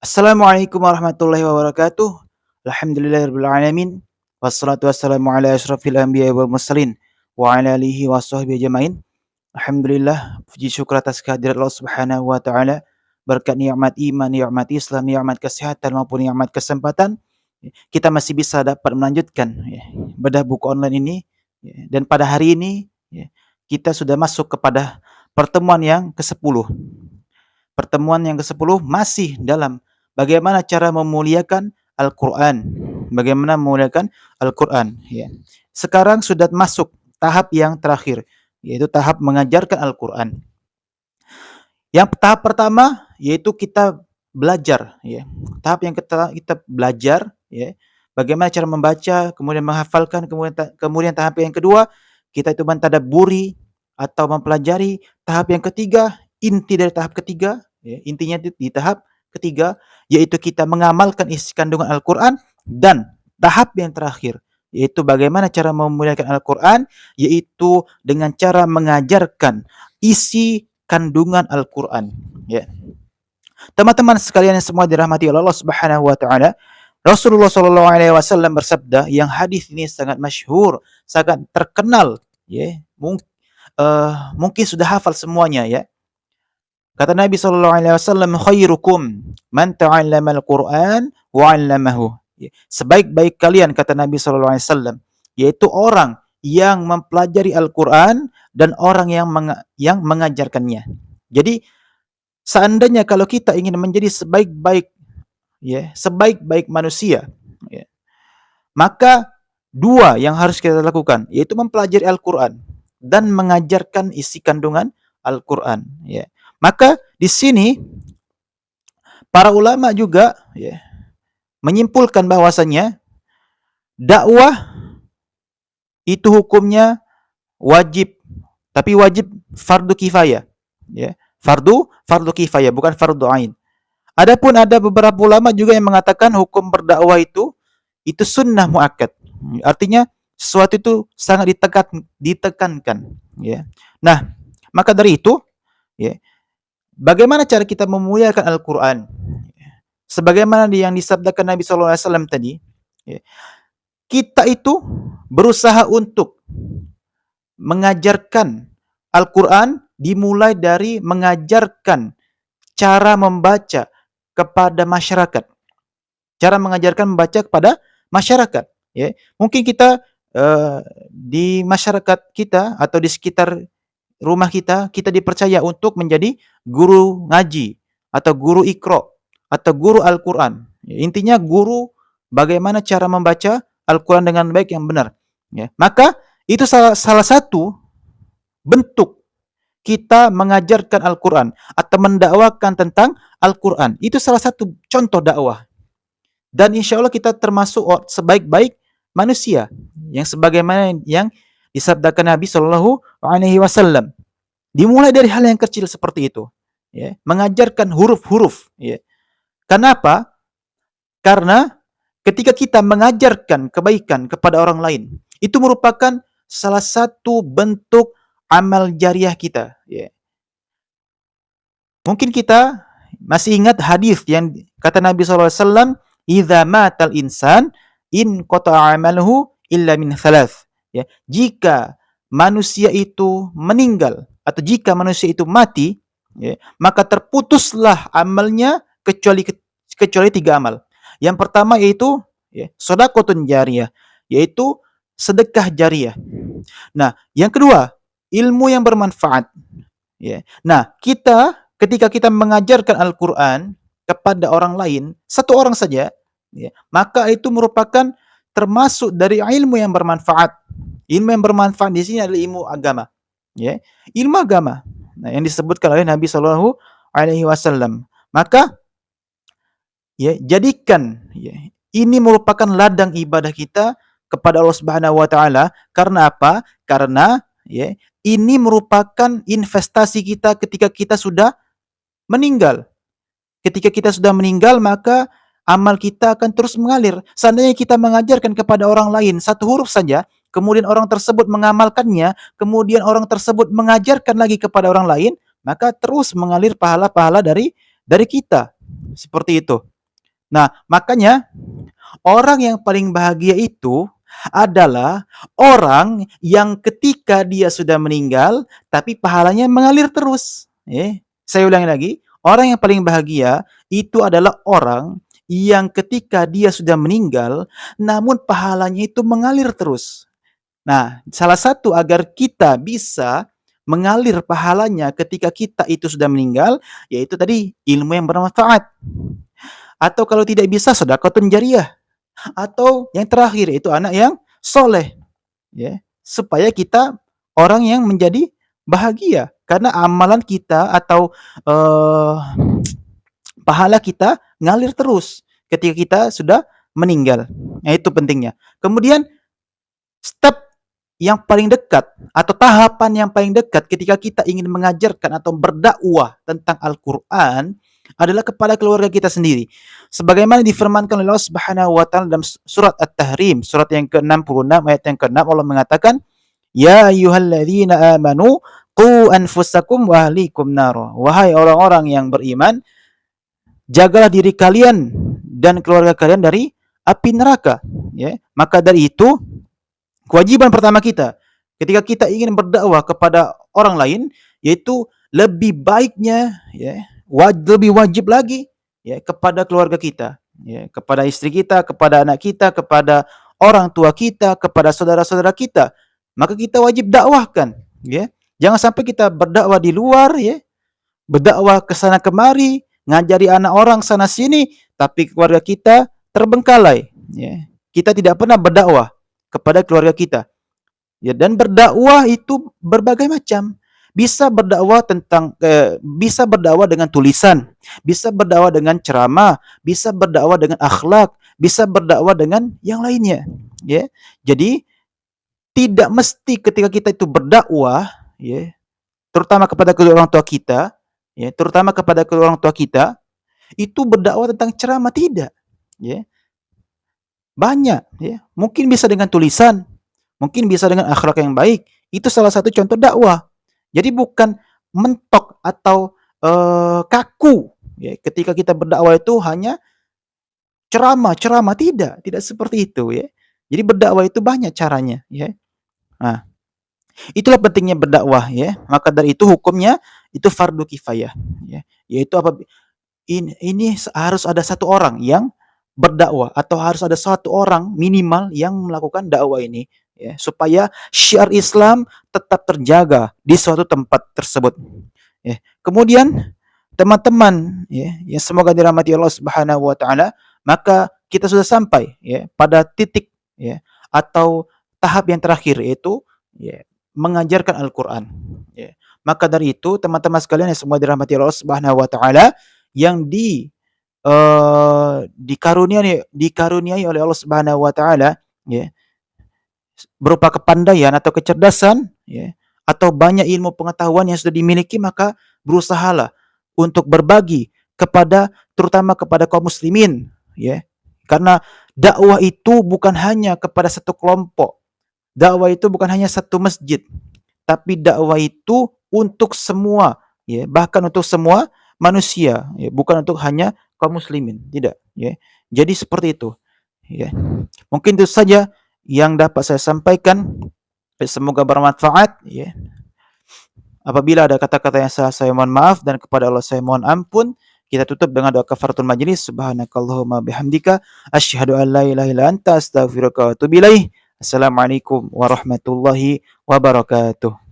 Assalamualaikum warahmatullahi wabarakatuh. Alhamdulillahirabbil alamin. Wassalatu wassalamu ala asyrafil anbiya'i wal mursalin wa ala alihi wa sahbihi ajmain. Alhamdulillah, puji syukur atas kehadirat Allah Subhanahu wa taala. Berkat nikmat iman, nikmat Islam, nikmat kesehatan maupun nikmat kesempatan, kita masih bisa dapat melanjutkan bedah buku online ini dan pada hari ini kita sudah masuk kepada pertemuan yang ke-10. Pertemuan yang ke-10 masih dalam bagaimana cara memuliakan Al-Quran. Bagaimana memuliakan Al-Quran. Ya. Sekarang sudah masuk tahap yang terakhir, yaitu tahap mengajarkan Al-Quran. Yang tahap pertama, yaitu kita belajar. Ya. Tahap yang kita belajar, ya, bagaimana cara membaca, kemudian menghafalkan, kemudian tahap yang kedua, kita itu mentadabburi atau mempelajari. Tahap yang ketiga, inti dari tahap ketiga, ya, intinya di tahap ketiga, yaitu kita mengamalkan isi kandungan Al-Quran. Dan tahap yang terakhir, yaitu bagaimana cara memuliakan Al-Quran, yaitu dengan cara mengajarkan isi kandungan Al-Quran. Ya. Teman-teman sekalian yang semua dirahmati oleh Allah Subhanahu wa taala, Rasulullah sallallahu alaihi wasallam bersabda, yang hadis ini sangat masyhur, sangat terkenal, ya. Mungkin sudah hafal semuanya, ya. Kata Nabi sallallahu alaihi wasallam, khairukum man ta'allama al-Qur'an wa 'allamahu. Sebaik-baik kalian, kata Nabi sallallahu alaihi wasallam, yaitu orang yang mempelajari Al-Qur'an dan orang yang mengajarkannya. Jadi seandainya kalau kita ingin menjadi sebaik-baik manusia, ya, maka dua yang harus kita lakukan, yaitu mempelajari Al-Qur'an dan mengajarkan isi kandungan Al-Qur'an, ya. Maka di sini para ulama juga, ya, menyimpulkan bahwasanya dakwah itu hukumnya wajib, tapi wajib fardu kifayah, ya. Fardu kifayah, bukan fardu ain. Adapun ada beberapa ulama juga yang mengatakan hukum berdakwah itu sunnah muakkad. Artinya sesuatu itu sangat ditekankan, ya. Nah, maka dari itu, ya, bagaimana cara kita memuliakan Al-Quran? Sebagaimana yang disabdakan Nabi SAW tadi, ya, kita itu berusaha untuk mengajarkan Al-Quran dimulai dari mengajarkan cara membaca kepada masyarakat. Cara mengajarkan membaca kepada masyarakat. Ya. Mungkin kita di masyarakat kita atau di sekitar rumah kita dipercaya untuk menjadi guru ngaji atau guru Iqra atau guru Al-Quran. Ya, intinya guru bagaimana cara membaca Al-Quran dengan baik yang benar. Ya. Maka itu salah satu bentuk kita mengajarkan Al-Quran atau mendakwakan tentang Al-Quran. Itu salah satu contoh dakwah. Dan insya Allah kita termasuk sebaik-baik manusia yang sebagaimana yang disabdakan Nabi Shallallahu Alaihi Wasallam. Dimulai dari hal yang kecil seperti itu, ya, mengajarkan huruf-huruf. Ya. Kenapa? Karena ketika kita mengajarkan kebaikan kepada orang lain, itu merupakan salah satu bentuk amal jariah kita. Ya. Mungkin kita masih ingat hadis yang kata Nabi SAW, "Idza matal insan in qata'a amaluhu illa min thalath." Ya, jika manusia itu meninggal atau jika manusia itu mati, ya, maka terputuslah amalnya kecuali 3 amal. Yang pertama yaitu, ya, shadaqatun jariyah, yaitu sedekah jariah. Nah, yang kedua, ilmu yang bermanfaat. Ya. Nah, ketika kita mengajarkan Al-Quran kepada orang lain, satu orang saja, ya, maka itu merupakan termasuk dari ilmu yang bermanfaat. Ilmu yang bermanfaat di sini adalah ilmu agama, ya, ilmu agama. Nah, yang disebutkan oleh Nabi Shallallahu Alaihi Wasallam. Maka, ya, jadikan, ya, ini merupakan ladang ibadah kita kepada Allah Subhanahu Wa Taala. Karena apa? Karena, ya, ini merupakan investasi kita ketika kita sudah meninggal. Ketika kita sudah meninggal, maka amal kita akan terus mengalir. Seandainya kita mengajarkan kepada orang lain satu huruf saja, kemudian orang tersebut mengamalkannya, kemudian orang tersebut mengajarkan lagi kepada orang lain, maka terus mengalir pahala-pahala dari kita. Seperti itu. Nah, makanya orang yang paling bahagia itu adalah orang yang ketika dia sudah meninggal, tapi pahalanya mengalir terus. Saya ulangi lagi, orang yang paling bahagia itu adalah orang yang ketika dia sudah meninggal, namun pahalanya itu mengalir terus. Nah, salah satu agar kita bisa mengalir pahalanya ketika kita itu sudah meninggal, yaitu tadi ilmu yang bermanfaat. Atau kalau tidak bisa sedekahun jariyah. Atau yang terakhir itu anak yang soleh, ya, supaya kita orang yang menjadi bahagia karena amalan kita atau pahala kita ngalir terus ketika kita sudah meninggal. Nah, itu pentingnya. Kemudian step yang paling dekat atau tahapan yang paling dekat ketika kita ingin mengajarkan atau berdakwah tentang Al-Quran adalah kepada keluarga kita sendiri. Sebagaimana difirmankan oleh Allah Subhanahu wa taala dalam surat At-Tahrim, surat yang ke-66 ayat yang ke-6, Allah mengatakan, "Ya ayyuhalladzina amanu qu anfusakum wa ahlikum nara." Wahai orang-orang yang beriman, jagalah diri kalian dan keluarga kalian dari api neraka, ya. Maka dari itu, kewajiban pertama kita ketika kita ingin berdakwah kepada orang lain yaitu lebih baiknya, ya, lebih wajib lagi, ya, kepada keluarga kita, ya, kepada istri kita, kepada anak kita, kepada orang tua kita, kepada saudara-saudara kita. Maka kita wajib dakwahkan, ya. Jangan sampai kita berdakwah di luar, ya, berdakwah ke sana kemari, ngajari anak orang sana sini, tapi keluarga kita terbengkalai, ya. Kita tidak pernah berdakwah kepada keluarga kita. Ya, dan berdakwah itu berbagai macam. Bisa berdakwah dengan tulisan, bisa berdakwah dengan ceramah, bisa berdakwah dengan akhlak, bisa berdakwah dengan yang lainnya, ya. Jadi tidak mesti ketika kita itu berdakwah, ya, terutama kepada kedua orang tua kita, ya, terutama kepada kedua orang tua kita, itu berdakwah tentang ceramah, tidak, ya. Banyak, ya. Mungkin bisa dengan tulisan, mungkin bisa dengan akhlak yang baik. Itu salah satu contoh dakwah. Jadi bukan mentok atau kaku, ya, ketika kita berdakwah itu hanya ceramah, tidak seperti itu, ya. Jadi berdakwah itu banyak caranya, ya. Nah, itulah pentingnya berdakwah, ya. Maka dari itu hukumnya itu fardu kifayah, ya. Yaitu ini harus ada satu orang yang berdakwah atau harus ada satu orang minimal yang melakukan dakwah ini, ya, supaya syiar Islam tetap terjaga di suatu tempat tersebut, ya. Kemudian teman-teman, ya, yang semoga dirahmati Allah Subhanahu wa taala, maka kita sudah sampai, ya, pada titik, ya, atau tahap yang terakhir yaitu, ya, mengajarkan Al-Qur'an, ya. Maka dari itu teman-teman sekalian yang semua dirahmati Allah Subhanahu wa taala, yang dikaruniai oleh Allah Subhanahu wa taala, ya, berupa kepandaian atau kecerdasan, ya, atau banyak ilmu pengetahuan yang sudah dimiliki, maka berusahalah untuk berbagi kepada terutama kepada kaum muslimin, ya. Karena dakwah itu bukan hanya kepada satu kelompok. Dakwah itu bukan hanya satu masjid, tapi dakwah itu untuk semua, ya, bahkan untuk semua manusia, ya, bukan untuk hanya kaum muslimin, tidak, ya. Jadi seperti itu, ya. Mungkin itu saja yang dapat saya sampaikan. Semoga bermanfaat, ya. Apabila ada kata-kata yang salah, saya mohon maaf, dan kepada Allah saya mohon ampun. Kita tutup dengan doa kafaratul majlis. Subhanakallahumma bihamdika asyhadu an la ilaha illa anta astaghfiruka wa atubu ilaik. Assalamualaikum warahmatullahi wabarakatuh.